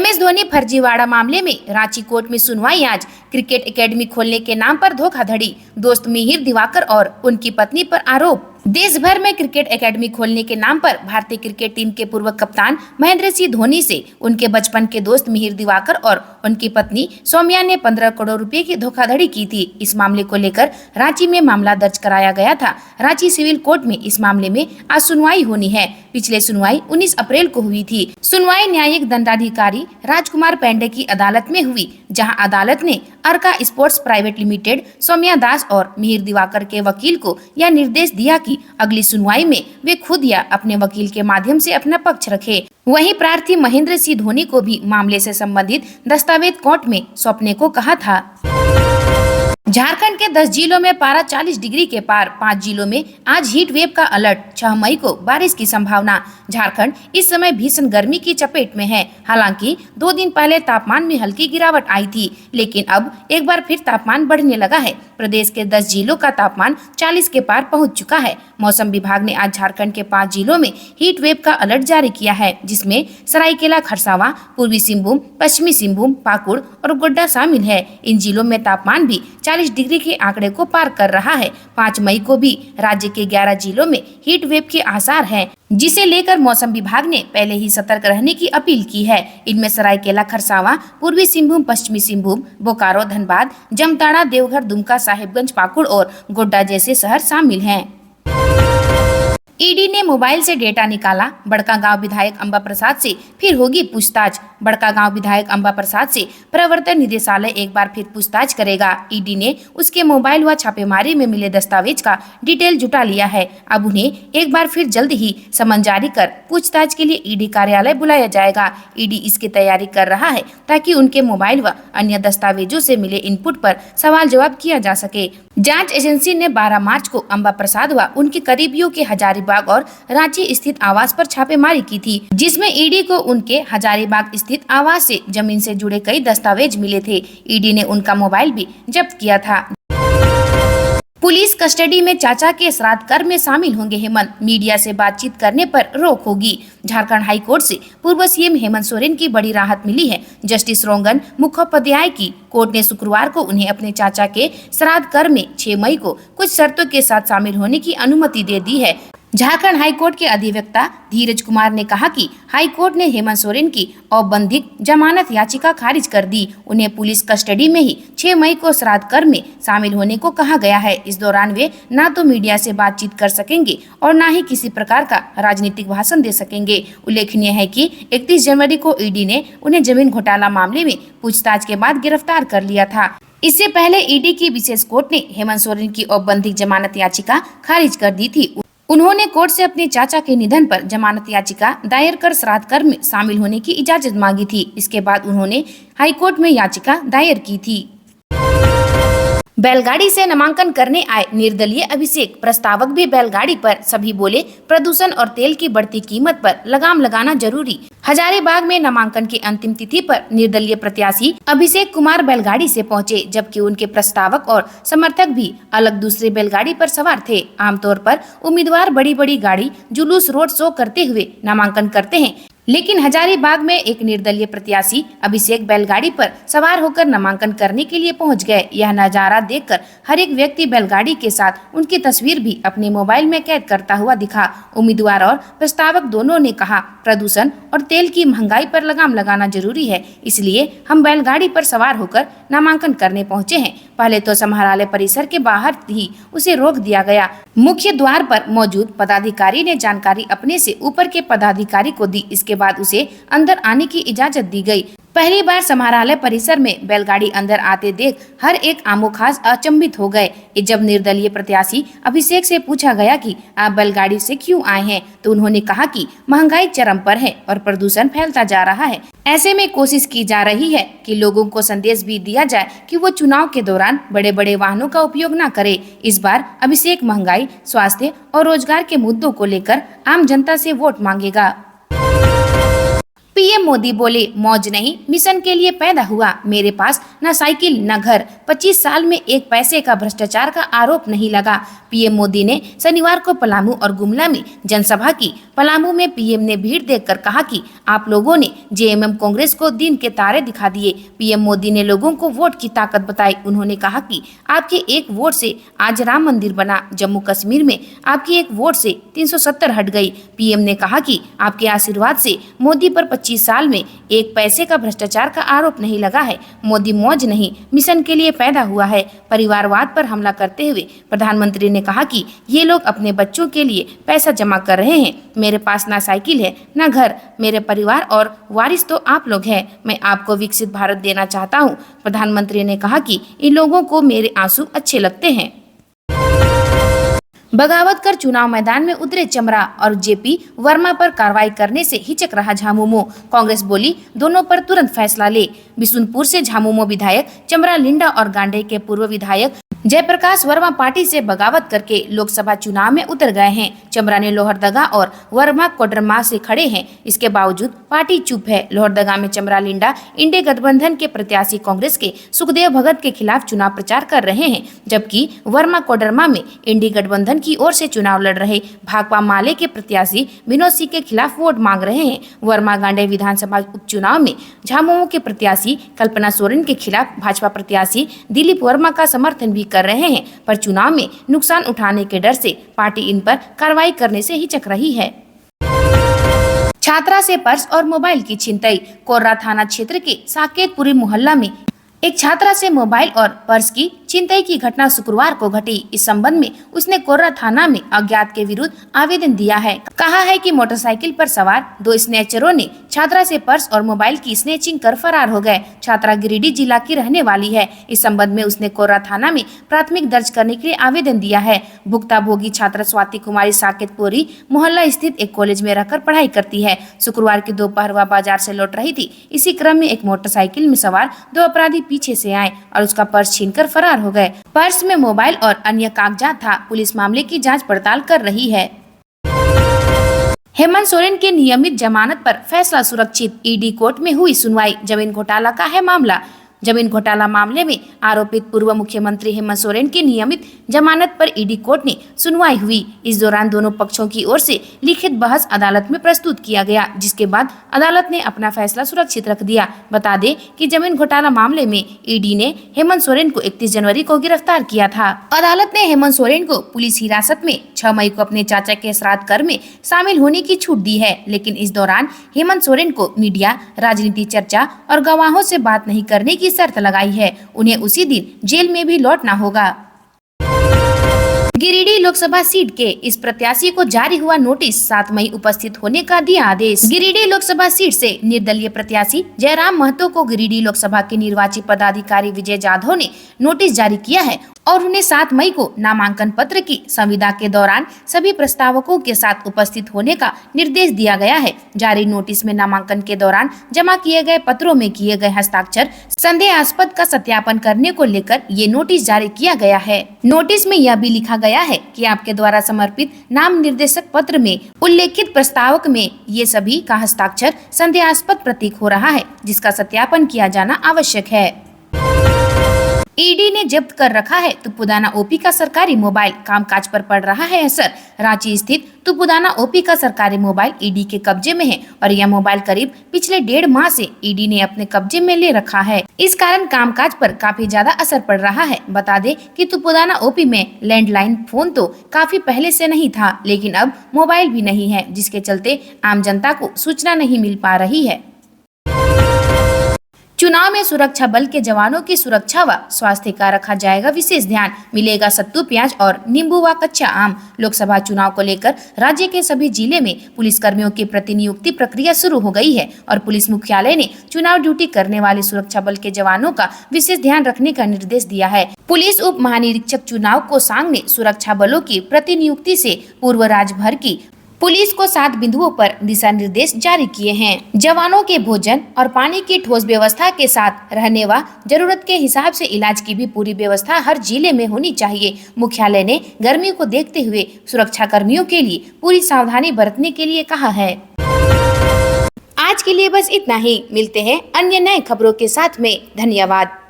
MS Dhoni फर्जीवाड़ा मामले में रांची कोर्ट में सुनवाई आज। क्रिकेट एकेडमी खोलने के नाम पर धोखाधड़ी, दोस्त मिहिर दिवाकर और उनकी पत्नी पर आरोप। देश भर में क्रिकेट एकेडमी खोलने के नाम पर भारतीय क्रिकेट टीम के पूर्व कप्तान महेंद्र सिंह धोनी से उनके बचपन के दोस्त मिहिर दिवाकर और उनकी पत्नी सौम्या ने 15 करोड़ रुपए की धोखाधड़ी की थी। इस मामले को लेकर रांची में मामला दर्ज कराया गया था। रांची सिविल कोर्ट में इस मामले में आज सुनवाई होनी है। पिछले सुनवाई 19 अप्रैल को हुई थी। सुनवाई न्यायिक दंडाधिकारी राजकुमार पेंडे की अदालत में हुई, जहां अदालत ने अर्का स्पोर्ट्स प्राइवेट लिमिटेड सौम्या दास और मिहिर दिवाकर के वकील को यह निर्देश दिया कि अगली सुनवाई में वे खुद या अपने वकील के माध्यम से अपना पक्ष रखें। वहीं प्रार्थी महेंद्र सिंह धोनी को भी मामले से संबंधित दस्तावेज कोर्ट में सौंपने को कहा था। झारखंड के 10 जिलों में पारा 40 डिग्री के पार, 5 जिलों में आज हीट वेव का अलर्ट। 6 मई को बारिश की संभावना। झारखंड इस समय भीषण गर्मी की चपेट में है। हालांकि 2 दिन पहले तापमान में हल्की गिरावट आई थी, लेकिन अब एक बार फिर तापमान बढ़ने लगा है। प्रदेश के 10 जिलों का तापमान 40 के पार पहुंच चुका है। मौसम विभाग ने आज झारखंड के 5 जिलों में हीट वेव का अलर्ट जारी किया है, जिसमें सरायकेला खरसावां, पूर्वी सिंहभूम, पश्चिमी सिंहभूम, पाकुड़ और गोड्डा शामिल है। इन जिलों में तापमान भी 40 डिग्री के आंकड़े को पार कर रहा है। 5 मई को भी राज्य के 11 जिलों में हीट वेव के आसार हैं, जिसे लेकर मौसम विभाग ने पहले ही सतर्क रहने की अपील की है। इनमें सरायकेला खरसावां, पूर्वी सिंहभूम, पश्चिमी सिंहभूम, बोकारो, धनबाद, जामताड़ा, देवघर, दुमका, साहिबगंज, पाकुड़ और गोड्डा जैसे शहर शामिल हैं। ईडी ने मोबाइल से डेटा निकाला। बड़कागांव विधायक अंबा प्रसाद से फिर होगी पूछताछ। बड़कागांव विधायक अंबा प्रसाद से प्रवर्तन निदेशालय एक बार फिर पूछताछ करेगा। ईडी ने उसके मोबाइल व छापेमारी में मिले दस्तावेज का डिटेल जुटा लिया है। अब उन्हें एक बार फिर जल्द ही समन जारी कर पूछताछ के लिए ईडी कार्यालय बुलाया जाएगा। ईडी इसकी तैयारी कर रहा है ताकि उनके मोबाइल व अन्य दस्तावेजों से मिले इनपुट पर सवाल जवाब किया जा सके। जांच एजेंसी ने 12 मार्च को अंबा प्रसाद व उनके करीबियों के हजारीबाग और रांची स्थित आवास पर छापेमारी की थी, जिसमें ईडी को उनके हजारीबाग स्थित आवास से जमीन से जुड़े कई दस्तावेज मिले थे। ईडी ने उनका मोबाइल भी जब्त किया था। पुलिस कस्टडी में चाचा के श्राद्ध कर्म में शामिल होंगे हेमंत। मीडिया से बातचीत करने पर रोक होगी। झारखंड हाई कोर्ट से पूर्व सीएम हेमंत सोरेन की बड़ी राहत मिली है। जस्टिस रोंगन मुखोपाध्याय की कोर्ट ने शुक्रवार को उन्हें अपने चाचा के श्राद्ध कर्म में 6 मई को कुछ शर्तों के साथ शामिल होने की अनुमति दे दी है। झारखंड हाई कोर्ट के अधिवक्ता धीरज कुमार ने कहा कि हाई कोर्ट ने हेमंत सोरेन की औपबंधिक जमानत याचिका खारिज कर दी। उन्हें पुलिस कस्टडी में ही 6 मई को श्राद्ध कर्म में शामिल होने को कहा गया है। इस दौरान वे न तो मीडिया से बातचीत कर सकेंगे और न ही किसी प्रकार का राजनीतिक भाषण दे सकेंगे। उल्लेखनीय है कि 31 जनवरी को ईडी ने उन्हें जमीन घोटाला मामले में पूछताछ के बाद गिरफ्तार कर लिया था। इससे पहले ईडी की विशेष कोर्ट ने हेमंत सोरेन की औपबंधिक जमानत याचिका खारिज कर दी थी। उन्होंने कोर्ट से अपने चाचा के निधन पर जमानत याचिका दायर कर श्राद्ध कर्म में शामिल होने की इजाजत मांगी थी। इसके बाद उन्होंने हाईकोर्ट में याचिका दायर की थी। बैलगाड़ी से नामांकन करने आए निर्दलीय अभिषेक, प्रस्तावक भी बैलगाड़ी पर। सभी बोले प्रदूषण और तेल की बढ़ती कीमत पर लगाम लगाना जरूरी। हजारीबाग में नामांकन की अंतिम तिथि पर निर्दलीय प्रत्याशी अभिषेक कुमार बैलगाड़ी से पहुंचे, जबकि उनके प्रस्तावक और समर्थक भी अलग दूसरे बैलगाड़ी पर सवार थे। आमतौर पर उम्मीदवार बड़ी बड़ी गाड़ी, जुलूस, रोड शो करते हुए नामांकन करते हैं, लेकिन हजारीबाग में एक निर्दलीय प्रत्याशी अभिषेक बैलगाड़ी पर सवार होकर नामांकन करने के लिए पहुंच गए। यह नजारा देखकर हर एक व्यक्ति बैलगाड़ी के साथ उनकी तस्वीर भी अपने मोबाइल में कैद करता हुआ दिखा। उम्मीदवार और प्रस्तावक दोनों ने कहा, प्रदूषण और तेल की महंगाई पर लगाम लगाना जरूरी है, इसलिए हम बैलगाड़ी पर सवार होकर नामांकन करने पहुंचे हैं। पहले तो समाहरणालय परिसर के बाहर ही उसे रोक दिया गया। मुख्य द्वार पर मौजूद पदाधिकारी ने जानकारी अपने से ऊपर के पदाधिकारी को दी। इसके बाद उसे अंदर आने की इजाजत दी गई। पहली बार समाहरणालय परिसर में बैलगाड़ी अंदर आते देख हर एक आमोखास अचंभित हो गए। जब निर्दलीय प्रत्याशी अभिषेक से पूछा गया कि आप बैलगाड़ी से क्यों आए हैं, तो उन्होंने कहा कि महंगाई चरम पर है और प्रदूषण फैलता जा रहा है। ऐसे में कोशिश की जा रही है कि लोगों को संदेश भी दिया जाए कि वो चुनाव के दौरान बड़े बड़े वाहनों का उपयोग न करे। इस बार अभिषेक महंगाई, स्वास्थ्य और रोजगार के मुद्दों को लेकर आम जनता से वोट मांगेगा। पीएम मोदी बोले, मौज नहीं, मिशन के लिए पैदा हुआ। मेरे पास न साइकिल न घर, 25 साल में एक पैसे का भ्रष्टाचार का आरोप नहीं लगा। पीएम मोदी ने शनिवार को पलामू और गुमला में जनसभा की। पलामू में पीएम ने भीड़ देखकर कहा कि आप लोगों ने जेएमएम कांग्रेस को दिन के तारे दिखा दिए। पीएम मोदी ने लोगों को वोट की ताकत बताई। उन्होंने कहा कि आपके एक वोट से आज राम मंदिर बना। जम्मू कश्मीर में आपकी एक वोट से 370 हट गई। पीएम ने कहा कि आपके आशीर्वाद से मोदी पर 25 साल में एक पैसे का भ्रष्टाचार का आरोप नहीं लगा है। मोदी मौज नहीं, मिशन के लिए पैदा हुआ है। परिवारवाद पर हमला करते हुए प्रधानमंत्री ने कहा कि ये लोग अपने बच्चों के लिए पैसा जमा कर रहे हैं। मेरे पास ना साइकिल है ना घर, मेरे परिवार और वारिस तो आप लोग हैं। मैं आपको विकसित भारत देना चाहता हूँ। प्रधानमंत्री ने कहा कि इन लोगों को मेरे आंसू अच्छे लगते हैं। बगावत कर चुनाव मैदान में उतरे चमरा और जेपी वर्मा पर कार्रवाई करने से हिचक रहा झामुमो। कांग्रेस बोली, दोनों पर तुरंत फैसला ले। बिशुनपुर से झामुमो विधायक चमरा लिंडा और गांडे के पूर्व विधायक जयप्रकाश वर्मा पार्टी से बगावत करके लोकसभा चुनाव में उतर गए हैं। चमरा ने लोहरदगा और वर्मा कोडरमा से खड़े हैं। इसके बावजूद पार्टी चुप है। लोहरदगा में चमरा लिंडा इंडे गठबंधन के प्रत्याशी कांग्रेस के सुखदेव भगत के खिलाफ चुनाव प्रचार कर रहे हैं, जबकि वर्मा कोडरमा में इंडी गठबंधन की ओर से चुनाव लड़ रहे भाकपा माले के प्रत्याशी विनोद सिंह के खिलाफ वोट मांग रहे हैं। वर्मा गांडे विधानसभा उपचुनाव में झामुमो के प्रत्याशी कल्पना सोरेन के खिलाफ भाजपा प्रत्याशी दिलीप वर्मा का समर्थन भी कर रहे हैं, पर चुनाव में नुकसान उठाने के डर से पार्टी इन पर कार्रवाई करने से हिचक रही है। छात्रा से पर्स और मोबाइल की छिनतई। कोर्रा थाना क्षेत्र के साकेतपुरी मोहल्ला में एक छात्रा से मोबाइल और पर्स की छिनतई की घटना शुक्रवार को घटी। इस संबंध में उसने कोर्रा थाना में अज्ञात के विरुद्ध आवेदन दिया है। कहा है कि मोटरसाइकिल पर सवार 2 स्नेचरों ने छात्रा से पर्स और मोबाइल की स्नेचिंग कर फरार हो गए। छात्रा गिरिडीह जिला की रहने वाली है। इस संबंध में उसने कोर्रा थाना में प्राथमिक दर्ज करने के लिए आवेदन दिया है। भुक्ताभोगी छात्रा स्वाति कुमारी साकेतपुरी मोहल्ला स्थित एक कॉलेज में रहकर पढ़ाई करती है। शुक्रवार की दोपहर वह बाजार से लौट रही थी। इसी क्रम में एक मोटरसाइकिल में सवार 2 अपराधी पीछे से आए और उसका पर्स छीनकर फरार हो गए। पर्स में मोबाइल और अन्य कागजात था। पुलिस मामले की जांच पड़ताल कर रही है। हेमंत सोरेन के नियमित जमानत पर फैसला सुरक्षित। ईडी कोर्ट में हुई सुनवाई। जमीन घोटाला का है मामला। जमीन घोटाला मामले में आरोपित पूर्व मुख्यमंत्री हेमंत सोरेन की नियमित जमानत पर ईडी कोर्ट में सुनवाई हुई। इस दौरान दोनों पक्षों की ओर से लिखित बहस अदालत में प्रस्तुत किया गया, जिसके बाद अदालत ने अपना फैसला सुरक्षित रख दिया। बता दें कि जमीन घोटाला मामले में ईडी ने हेमंत सोरेन को 31 जनवरी को गिरफ्तार किया था। अदालत ने हेमंत सोरेन को पुलिस हिरासत में 6 मई को अपने चाचा के श्राद्ध कर्म में शामिल होने की छूट दी है, लेकिन इस दौरान हेमंत सोरेन को मीडिया, राजनीति चर्चा और गवाहों से बात नहीं करने की शर्त लगाई है। उन्हें उसी दिन जेल में भी लौटना होगा। गिरिडीह लोकसभा सीट के इस प्रत्याशी को जारी हुआ नोटिस। 7 मई उपस्थित होने का दिया आदेश। गिरिडीह लोकसभा सीट से निर्दलीय प्रत्याशी जयराम महतो को गिरिडीह लोकसभा के निर्वाचित पदाधिकारी विजय जाधव ने नोटिस जारी किया है और उन्हें 7 मई को नामांकन पत्र की संविदा के दौरान सभी प्रस्तावकों के साथ उपस्थित होने का निर्देश दिया गया है। जारी नोटिस में नामांकन के दौरान जमा किए गए पत्रों में किए गए हस्ताक्षर संदेहास्पद का सत्यापन करने को लेकर ये नोटिस जारी किया गया है। नोटिस में यह भी लिखा गया है कि आपके द्वारा समर्पित नाम निर्देशक पत्र में उल्लेखित प्रस्तावक में ये सभी का हस्ताक्षर संदेहास्पद प्रतीक हो रहा है, जिसका सत्यापन किया जाना आवश्यक है। ईडी ने जब्त कर रखा है तुपुदाना ओपी का सरकारी मोबाइल। कामकाज पर पड़ रहा है असर। रांची स्थित तुपुदाना ओपी का सरकारी मोबाइल ईडी के कब्जे में है और यह मोबाइल करीब पिछले 1.5 माह से ईडी ने अपने कब्जे में ले रखा है। इस कारण कामकाज पर काफी ज्यादा असर पड़ रहा है। बता दें कि तुपुदाना ओपी में लैंडलाइन फोन तो काफी पहले से नहीं था, लेकिन अब मोबाइल भी नहीं है, जिसके चलते आम जनता को सूचना नहीं मिल पा रही है। चुनाव में सुरक्षा बल के जवानों की सुरक्षा व स्वास्थ्य का रखा जाएगा विशेष ध्यान। मिलेगा सत्तू, प्याज और नींबू व कच्चा आम। लोकसभा चुनाव को लेकर राज्य के सभी जिले में पुलिस कर्मियों की प्रतिनियुक्ति प्रक्रिया शुरू हो गई है और पुलिस मुख्यालय ने चुनाव ड्यूटी करने वाले सुरक्षा बल के जवानों का विशेष ध्यान रखने का निर्देश दिया है। पुलिस उप महानिरीक्षक चुनाव कोसांग ने सुरक्षा बलों की प्रतिनियुक्ति से पूर्व राज्य भर की पुलिस को 7 बिंदुओं पर दिशा निर्देश जारी किए हैं। जवानों के भोजन और पानी की ठोस व्यवस्था के साथ रहने व जरूरत के हिसाब से इलाज की भी पूरी व्यवस्था हर जिले में होनी चाहिए। मुख्यालय ने गर्मी को देखते हुए सुरक्षा कर्मियों के लिए पूरी सावधानी बरतने के लिए कहा है। आज के लिए बस इतना ही। मिलते हैं अन्य नए खबरों के साथ में। धन्यवाद।